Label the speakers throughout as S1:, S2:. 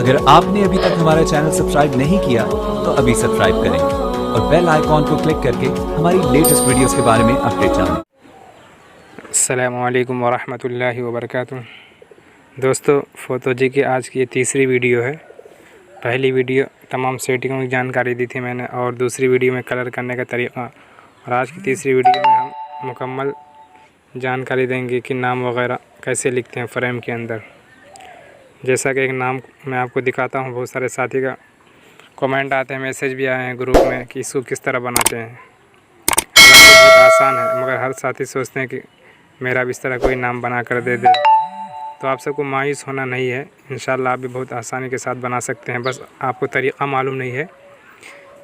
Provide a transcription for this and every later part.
S1: अगर आपने अभी तक हमारा चैनल सब्सक्राइब नहीं किया तो अभी सब्सक्राइब करें और बेल आइकॉन को क्लिक करके हमारी लेटेस्ट वीडियोस के बारे में अपडेट जानें।
S2: अस्सलामु अलैकुम वरहमतुल्लाहि वबरकातुहू। दोस्तों, फ़ोटो जी की आज की ये तीसरी वीडियो है। पहली वीडियो तमाम सेटिंगों की जानकारी दी थी मैंने, और दूसरी वीडियो में कलर करने का तरीक़ा, और आज की तीसरी वीडियो में हम मुकम्मल जानकारी देंगे कि नाम वगैरह कैसे लिखते हैं फ्रेम के अंदर। जैसा कि एक नाम मैं आपको दिखाता हूँ, बहुत सारे साथी का कमेंट आते हैं, मैसेज भी आए हैं ग्रुप में कि इसको किस तरह बनाते हैं। बहुत आसान है, मगर हर साथी सोचते हैं कि मेरा भी इस तरह कोई नाम बना कर दे दे। तो आप सबको मायूस होना नहीं है, इंशाल्लाह आप भी बहुत आसानी के साथ बना सकते हैं, बस आपको तरीक़ा मालूम नहीं है।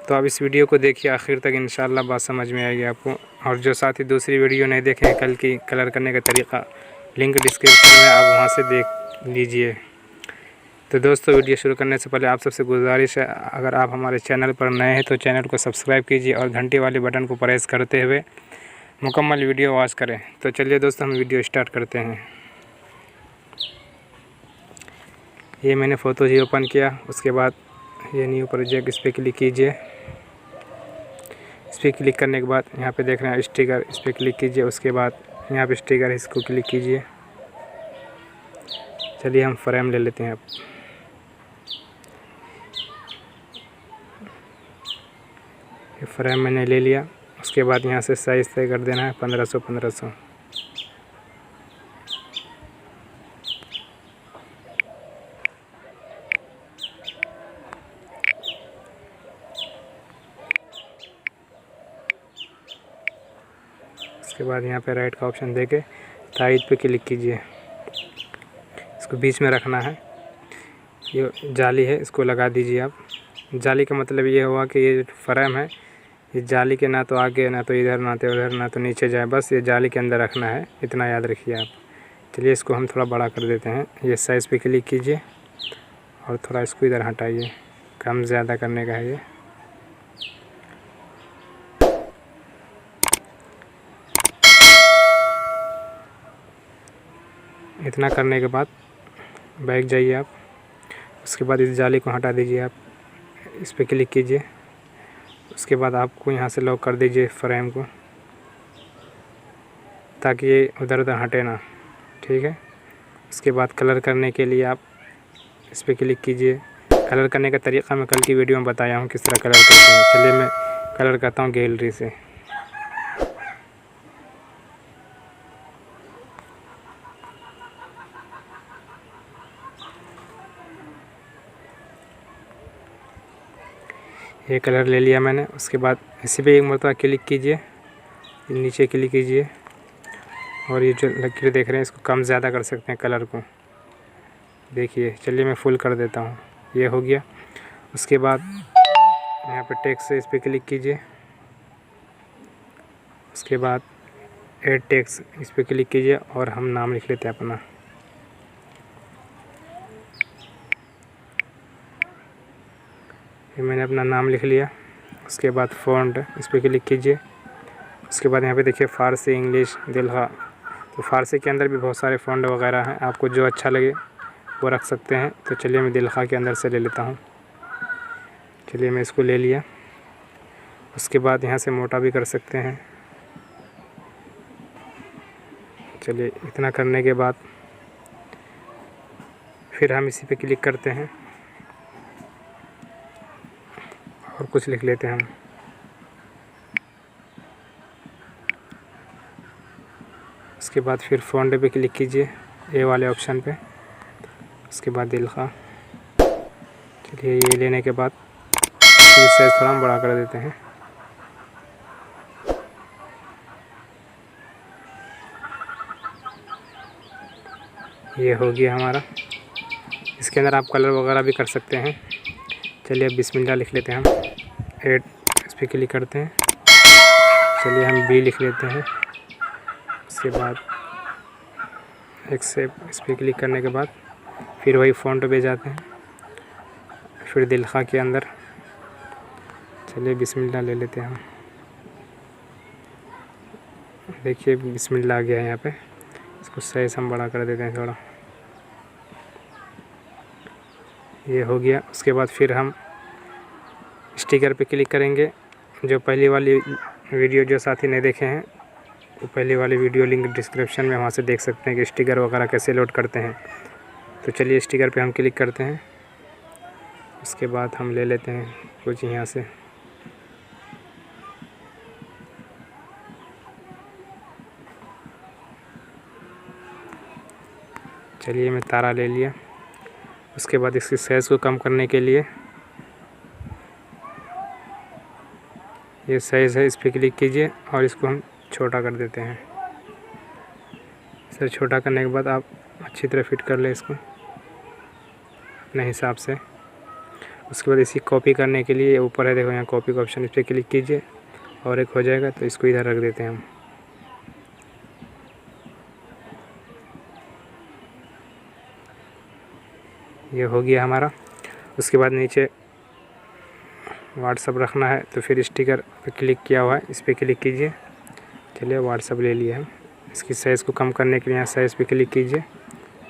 S2: तो आप इस वीडियो को देखिए आखिर तक, इंशाल्लाह बात समझ में आएगी आपको। और जो साथी दूसरी वीडियो नहीं देखें कल की कलर करने का तरीक़ा, लिंक डिस्क्रिप्शन में आप वहां से देख लीजिए। तो दोस्तों, वीडियो शुरू करने से पहले आप सबसे गुजारिश है, अगर आप हमारे चैनल पर नए हैं तो चैनल को सब्सक्राइब कीजिए और घंटी वाले बटन को प्रेस करते हुए मुकम्मल वीडियो वॉच करें। तो चलिए दोस्तों, हम वीडियो स्टार्ट करते हैं। ये मैंने फ़ोटो जी ओपन किया, उसके बाद ये न्यू प्रोजेक्ट, इस पर क्लिक कीजिए। इस पर क्लिक करने के बाद यहाँ पे देख रहे हैं स्टिकर, इस पर क्लिक कीजिए। उसके बाद यहाँ पे स्टिकर है, इसको क्लिक कीजिए। चलिए हम फ्रेम ले लेते हैं अब। ये फ्रेम मैंने ले लिया। उसके बाद यहाँ से साइज़ तय कर देना है 1500। उसके बाद यहाँ पे राइट का ऑप्शन देके साइड पे क्लिक कीजिए। इसको बीच में रखना है। ये जाली है, इसको लगा दीजिए आप। जाली का मतलब ये हुआ कि ये फ्रेम है, ये जाली के ना तो आगे, ना तो इधर, ना तो उधर, ना तो नीचे जाए, बस ये जाली के अंदर रखना है, इतना याद रखिए आप। चलिए इसको हम थोड़ा बड़ा कर देते हैं। ये साइज़ पे क्लिक कीजिए और थोड़ा इसको इधर हटाइए, कम ज़्यादा करने का है ये। इतना करने के बाद बैक जाइए आप। उसके बाद इस जाली को हटा दीजिए आप, इस पर क्लिक कीजिए। उसके बाद आपको यहाँ से लॉक कर दीजिए फ्रेम को, ताकि ये उधर उधर हटे ना, ठीक है। उसके बाद कलर करने के लिए आप इस पर क्लिक कीजिए। कलर करने का तरीक़ा मैं कल की वीडियो में बताया हूँ किस तरह कलर करते हैं। चलिए मैं कलर करता हूँ गैलरी से। ये कलर ले लिया मैंने। उसके बाद इसी पे एक मरतबा क्लिक कीजिए, नीचे क्लिक कीजिए, और ये जो लकीर देख रहे हैं इसको कम ज़्यादा कर सकते हैं कलर को, देखिए। चलिए मैं फुल कर देता हूँ, ये हो गया। उसके बाद यहाँ पे टेक्स्ट से इस पर क्लिक कीजिए। उसके बाद ऐड टेक्स्ट, इस पर क्लिक कीजिए और हम नाम लिख लेते हैं अपना। ये मैंने अपना नाम लिख लिया। उसके बाद फ़ॉन्ट, इस पर क्लिक कीजिए। उसके बाद यहाँ पे देखिए फ़ारसी, इंग्लिश, दिलहा। तो फ़ारसी के अंदर भी बहुत सारे फ़ॉन्ट वगैरह हैं, आपको जो अच्छा लगे वो रख सकते हैं। तो चलिए मैं दिलहा के अंदर से ले लेता हूँ। चलिए मैं इसको ले लिया। उसके बाद यहाँ से मोटा भी कर सकते हैं। चलिए इतना करने के बाद फिर हम इसी पे क्लिक करते हैं और कुछ लिख लेते हैं हम। उसके बाद फिर फ़ॉन्ट पे क्लिक कीजिए, ए वाले ऑप्शन पे। उसके बाद दिलहा। चलिए ये लेने के बाद फिर साइज़ थोड़ा हम बड़ा कर देते हैं। ये हो गया हमारा। इसके अंदर आप कलर वगैरह भी कर सकते हैं। चलिए अब बिस्मिल्लाह लिख लेते हैं हम। ऐड, इस पर क्लिक करते हैं। चलिए हम बी लिख लेते हैं। उसके बाद एक्सेप्ट, इस पर क्लिक करने के बाद फिर वही फ़ॉन्ट पे जाते हैं, फिर दिलहा के अंदर। चलिए बिस्मिल्लाह ले लेते हैं हम। देखिए बिस्मिल्लाह आ गया है यहाँ पे। इसको सही से हम बड़ा कर देते हैं थोड़ा। ये हो गया। उसके बाद फिर हम स्टिकर पे क्लिक करेंगे। जो पहली वाली वीडियो जो साथी ने देखे हैं वो पहली वाली वीडियो लिंक डिस्क्रिप्शन में, वहाँ से देख सकते हैं कि स्टिकर वगैरह कैसे लोड करते हैं। तो चलिए स्टिकर पे हम क्लिक करते हैं। उसके बाद हम ले लेते हैं कुछ यहाँ से। चलिए मैं तारा ले लिया। उसके बाद इसकी साइज़ को कम करने के लिए ये साइज़ है, इस पर क्लिक कीजिए और इसको हम छोटा कर देते हैं। इसे छोटा करने के बाद आप अच्छी तरह फिट कर लें इसको अपने हिसाब से। उसके बाद इसी कॉपी करने के लिए ऊपर है, देखो यहाँ कॉपी का ऑप्शन, इस पर क्लिक कीजिए और एक हो जाएगा। तो इसको इधर रख देते हैं हम। ये हो गया हमारा। उसके बाद नीचे व्हाट्सअप रखना है, तो फिर स्टिकर पे क्लिक किया हुआ है, इस पर क्लिक कीजिए। चलिए व्हाट्सअप ले लिया हम। इसकी साइज़ को कम करने के लिए यहाँ साइज़ पे क्लिक कीजिए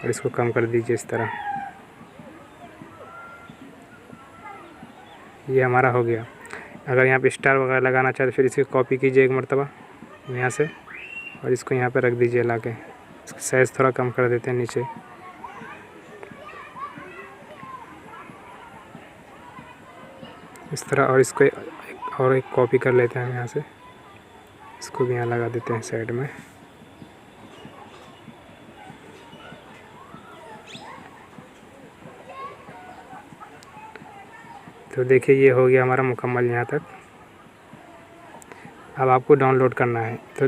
S2: और इसको कम कर दीजिए इस तरह। ये हमारा हो गया। अगर यहाँ पे स्टार वगैरह लगाना चाहे तो फिर इसकी कॉपी कीजिए एक मरतबा यहाँ से और इसको यहाँ पे रख दीजिए ला के। इसकी साइज़ थोड़ा कम कर देते हैं नीचे। इस तरह, और इसको एक कॉपी कर लेते हैं यहाँ से, इसको भी यहाँ लगा देते हैं साइड में। तो देखिए ये हो गया हमारा मुकम्मल यहाँ तक। अब आपको डाउनलोड करना है, तो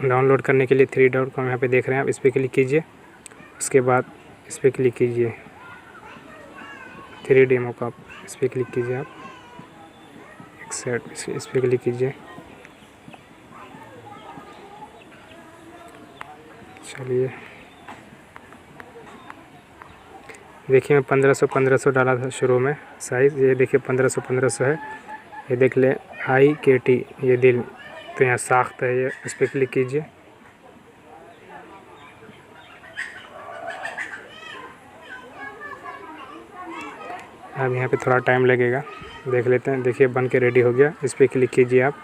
S2: डाउनलोड करने के लिए 3 डॉट को यहाँ पे देख रहे हैं आप, इस पर क्लिक कीजिए। उसके बाद इस पर क्लिक कीजिए 3D मॉकअप, इस पर क्लिक कीजिए आप। एक्सेप्ट, इस पर क्लिक कीजिए। चलिए देखिए मैं 1500 डाला था शुरू में साइज़। ये देखिए 1500 है। ये देख ले IKT, ये दिल, तो यहाँ साख्त है ये, इस पर क्लिक कीजिए। अब यहाँ पे थोड़ा टाइम लगेगा, देख लेते हैं। देखिए बन के रेडी हो गया। इस पर क्लिक कीजिए आप।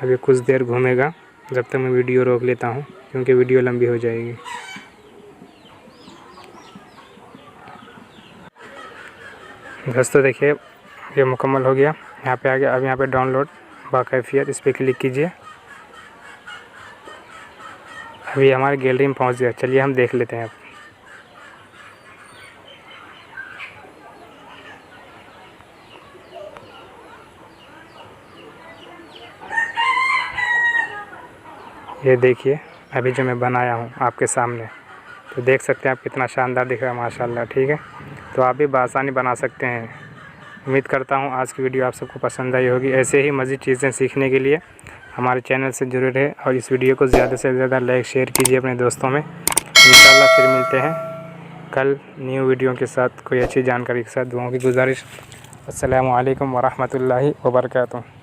S2: अभी कुछ देर घूमेगा, जब तक मैं वीडियो रोक लेता हूँ क्योंकि वीडियो लंबी हो जाएगी। दोस्तों देखिए ये मुकम्मल हो गया। यहाँ पे आ गया। अब यहाँ पे डाउनलोड बाकैफियत, इस पर क्लिक कीजिए। अभी हमारे गैलरी में पहुँच गया। चलिए हम देख लेते हैं अब। ये देखिए अभी जो मैं बनाया हूँ आपके सामने, तो देख सकते हैं आप कितना शानदार दिख रहा है माशाल्लाह। ठीक है, तो आप भी बआसानी बना सकते हैं। उम्मीद करता हूँ आज की वीडियो आप सबको पसंद आई होगी। ऐसे ही मज़ीद चीज़ें सीखने के लिए हमारे चैनल से जुड़े रहे और इस वीडियो को ज़्यादा से ज़्यादा लाइक शेयर कीजिए अपने दोस्तों में। इंशाल्लाह फिर मिलते हैं कल न्यू वीडियो के साथ, कोई अच्छी जानकारी के साथ। दुआओं की गुजारिश। अस्सलामु अलैकुम वरहमतुल्लाहि वबरकातुहू।